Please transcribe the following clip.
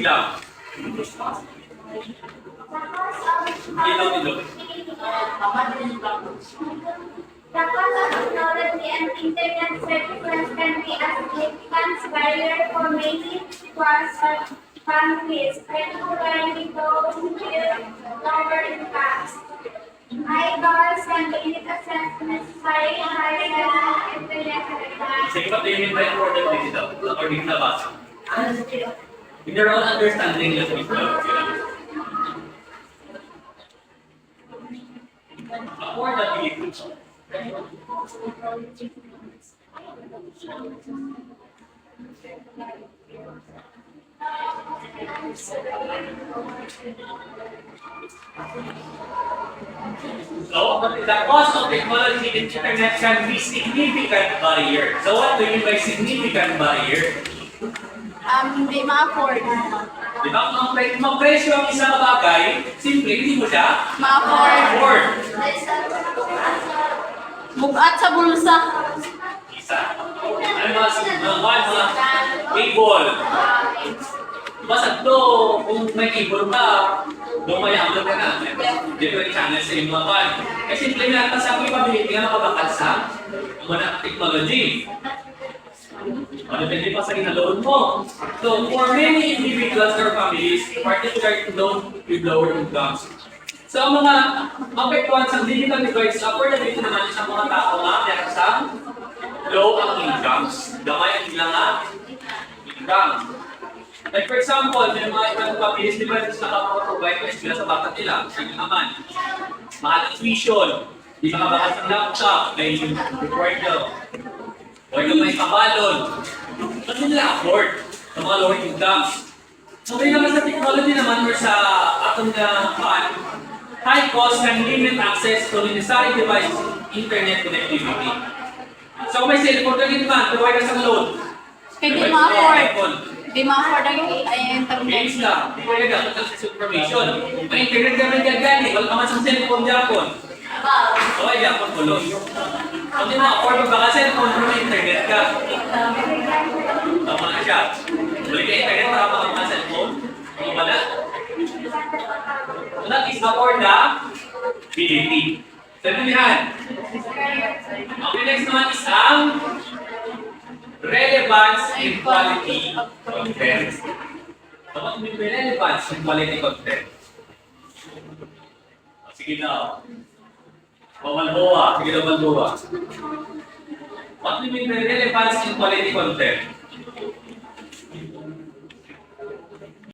lang. Dito. The cost of technology and internet services can be a significant barrier for many countries, particularly those with lower incomes. High costs and limited access to necessary high-level internet connectivity. Sige ba, yung invite for the digital? According na basa. In their own understanding, let's be clear. Affordability. So, the cost of technology and internet can be significant barrier. So, what do you mean by significant barrier? Hindi ma-afford. Di ba, mag-presyo ang isang bagay, simple, hindi mo siya Ma-afford. afford. Bugat sa bulsa. Isa. Ano mga cable. Basta to, kung may cable ka, lumayaman ka na. Different channels sa iyong mga pan. Eh, simple na, tapos ako ipabiliti nga makabakal sa mga technology. Depende pa sa kinaloon mo. So, for many individuals or families, particularly those with lower incomes. So, ang mga apektuhan sa digital device, affordability naman sa mga tao nga, meron sa low ang incomes, gamay ang ilang income. Like for example, may mga ibang families, di ba, nakapag-provide ng eskwela sa bata nila, sa ilang naman. Mahal ang tuition, di makabakas ng laptop, may required daw. O yung may kabalon. Ano nila afford sa mga lower incomes? So, may naman sa technology naman or sa atong na high cost and limit access to necessary device internet connectivity. So, may cellphone ka din man, provide ka sa loan. Hindi ma-afford. Hindi ma-afford ang internet. Games lang, hindi pwede ka access information. May internet ka rin gagani, wala ka man sa cellphone Japon. O, ay Japon ko loan. Hindi ma-afford mo baka cellphone pero may internet ka. Tama na siya. Balik ka internet para mga cellphone. Ano ba na? So that is afford the ability. Sabihan. Okay, next naman is ang relevance and quality content. Dapat may relevance and quality content. Sige na. Pamalboa. Sige na, Malboa. What do you mean by relevance and quality content?